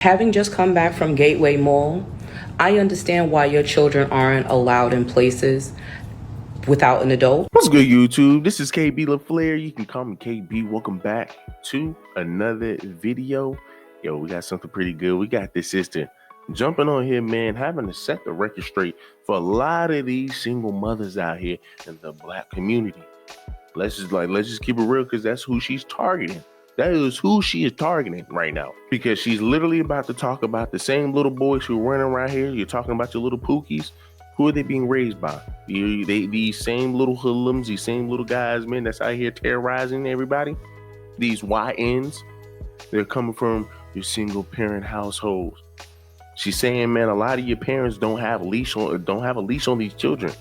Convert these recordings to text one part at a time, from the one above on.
Having just come back from Gateway Mall, I understand why your children aren't allowed in places without an adult. What's good, YouTube? This is KB LaFleur. You can call me KB. Welcome back to another video. Yo, we got something pretty good. We got this sister jumping on here, man, having to set the record straight for a lot of these single mothers out here in the Black community. Let's just keep it real, because that's who she's targeting. That is who she is targeting right now, because she's literally about to talk about the same little boys who are running around here. You're talking about your little pookies. Who are they being raised by? These same little hoodlums, these same little guys, man, that's out here terrorizing everybody. These YNs, they're coming from your single parent households. She's saying, man, a lot of your parents don't have a leash on these children.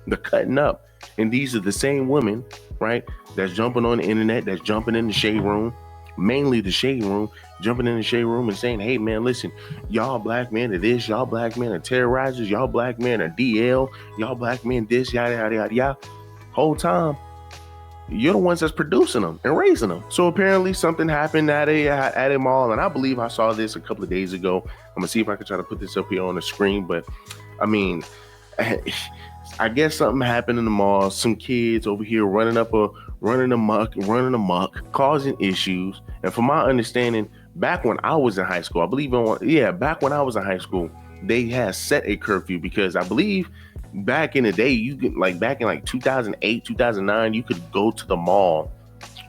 They're cutting up. And these are the same women, right, that's jumping on the internet, that's jumping in the shade room, mainly the shade room, jumping in the shade room and saying, hey, man, listen, y'all Black men are this, y'all Black men are terrorizers, y'all Black men are DL, y'all Black men this, yada, yada, yada, yada. Whole time, you're the ones that's producing them and raising them. So apparently something happened at a mall, and I believe I saw this a couple of days ago. I'm gonna see if I can try to put this up here on the screen, but I mean, I guess something happened in the mall. Some kids over here running amok, causing issues. And from my understanding, back when I was in high school, back when I was in high school, they had set a curfew, because I believe back in the day, you could, like back in like 2008, 2009, you could go to the mall.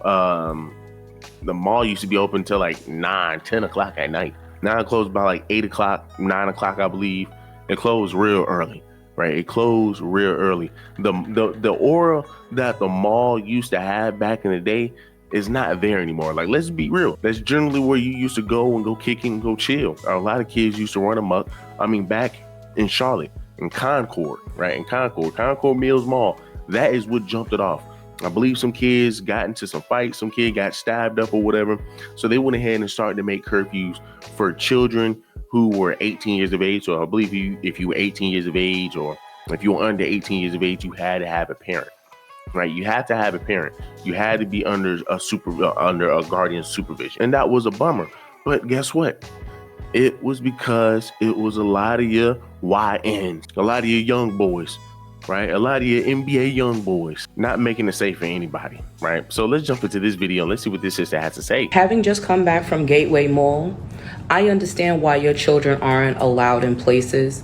The mall used to be open till like 9, 10 o'clock at night. Now it closed by like 8 o'clock, 9 o'clock, I believe. It closed real early. Right, it closed real early. The aura that the mall used to have back in the day is not there anymore. Like, let's be real. That's generally where you used to go and go kicking and go chill. A lot of kids used to run amok. I mean, back in Charlotte, in Concord, right? In Concord Mills Mall. That is what jumped it off. I believe some kids got into some fights. Some kid got stabbed up or whatever. So they went ahead and started to make curfews for children who were 18 years of age. So I believe if you were 18 years of age, or if you were under 18 years of age, you had to have a parent, right? You had to have a parent. You had to be under a guardian supervision. And that was a bummer. But guess what? It was because it was a lot of your YNs, a lot of your young boys, right? A lot of your NBA young boys not making it safe for anybody, right? So let's jump into this video and let's see what this sister has to say. Having just come back from Gateway Mall, I understand why your children aren't allowed in places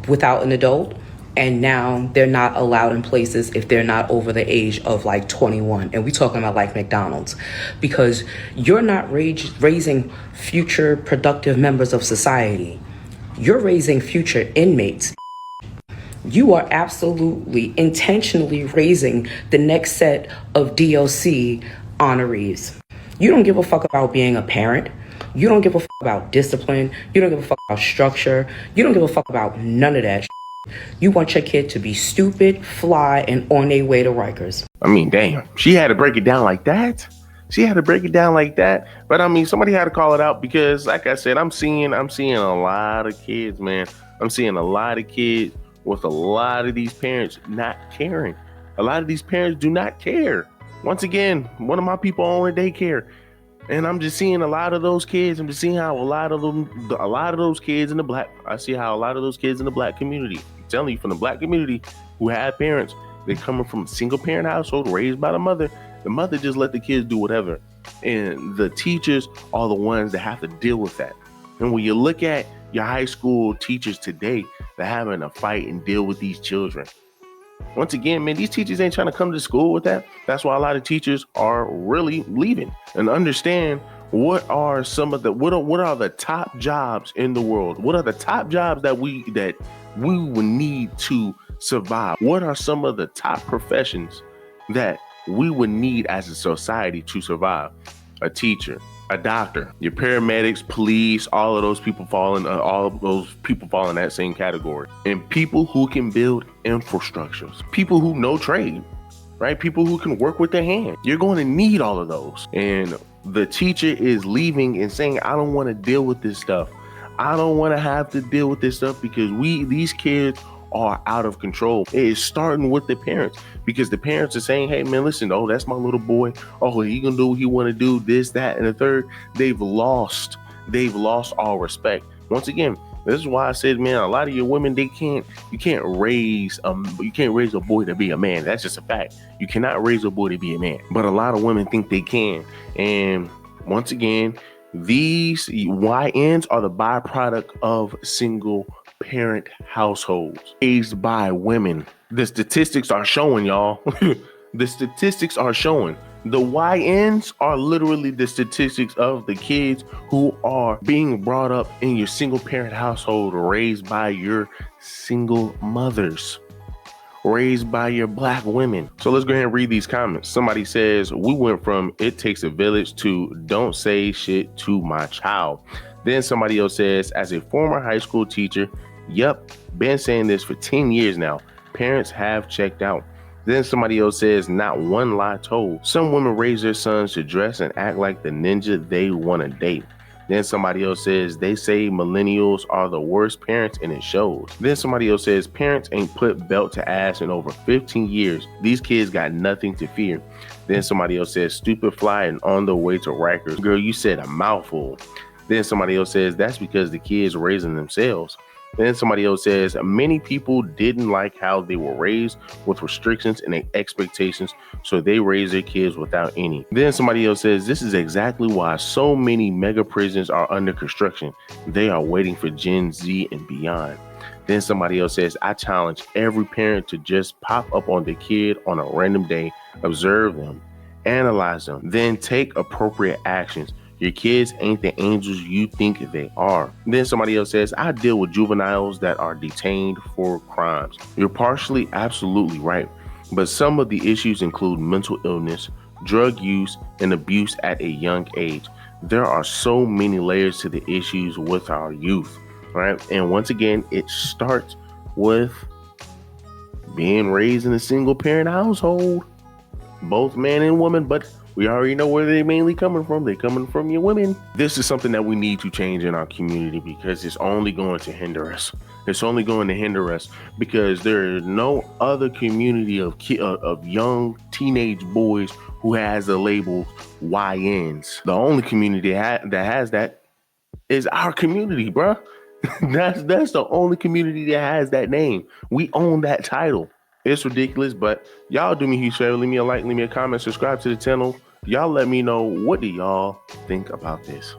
without an adult. And now they're not allowed in places if they're not over the age of like 21. And we're talking about like McDonald's, because you're not raising future productive members of society. You're raising future inmates. You are absolutely intentionally raising the next set of DLC honorees. You don't give a fuck about being a parent. You don't give a fuck about discipline. You don't give a fuck about structure. You don't give a fuck about none of that. You want your kid to be stupid, fly, and on their way to Rikers. I mean, damn, she had to break it down like that. But I mean, somebody had to call it out, because like I said, I'm seeing a lot of kids, man. I'm seeing a lot of kids with a lot of these parents not caring. A lot of these parents do not care. Once again, one of my people own a daycare, and I'm just seeing a lot of those kids. I'm just seeing how a lot of those kids in the Black community, I'm telling you, from the Black community, who have parents, they're coming from a single parent household raised by the mother. The mother just let the kids do whatever. And the teachers are the ones that have to deal with that. And when you look at your high school teachers today, they're having to fight and deal with these children. Once again, man, these teachers ain't trying to come to school with that. That's why a lot of teachers are really leaving. And understand, what are the top jobs in the world? What are the top jobs that we would need to survive? What are some of the top professions that we would need as a society to survive? A teacher, a doctor, your paramedics, police, all of those people fall in that same category. And people who can build infrastructures, people who know trade, right? People who can work with their hands. You're going to need all of those. And the teacher is leaving and saying, I don't want to deal with this stuff. I don't want to have to deal with this stuff, because these kids are out of control. It is starting with the parents, because the parents are saying, hey man, listen, oh, that's my little boy. Oh, he gonna do what he want to do, this, that, and the third. They've lost they've lost all respect. Once again, this is why I said, man, a lot of your women, you can't raise a boy to be a man. That's just a fact. You cannot raise a boy to be a man. But a lot of women think they can. And once again, these YNs are the byproduct of single parent households raised by women. The statistics are showing, y'all. The statistics are showing. The YNs are literally the statistics of the kids who are being brought up in your single parent household, raised by your single mothers, raised by your black women. So let's go ahead and read these comments. Somebody says, we went from it takes a village to don't say shit to my child. Then somebody else says, as a former high school teacher, yep, been saying this for 10 years now. Parents have checked out. Then somebody else says, not one lie told. Some women raise their sons to dress and act like the ninja they want to date. Then somebody else says, they say millennials are the worst parents and it shows. Then somebody else says, parents ain't put belt to ass in over 15 years. These kids got nothing to fear. Then somebody else says, stupid fly and on the way to Rikers. Girl, you said a mouthful. Then somebody else says, that's because the kids raising themselves. Then somebody else says, many people didn't like how they were raised with restrictions and expectations, so they raised their kids without any. Then somebody else says, this is exactly why so many mega prisons are under construction. They are waiting for Gen Z and beyond. Then somebody else says, I challenge every parent to just pop up on their kid on a random day, observe them, analyze them, then take appropriate actions. Your kids ain't the angels you think they are. Then somebody else says, I deal with juveniles that are detained for crimes. You're partially absolutely right, but some of the issues include mental illness, drug use, and abuse at a young age. There are so many layers to the issues with our youth, right? And once again, it starts with being raised in a single parent household, both man and woman, but we already know where they're mainly coming from. They're coming from your women. This is something that we need to change in our community because it's only going to hinder us. It's only going to hinder us because there is no other community of young teenage boys who has the label YNs. The only community that has that is our community, bruh. That's the only community that has that name. We own that title. It's ridiculous, but y'all do me a huge favor. Leave me a like, leave me a comment, subscribe to the channel. Y'all let me know, what do y'all think about this?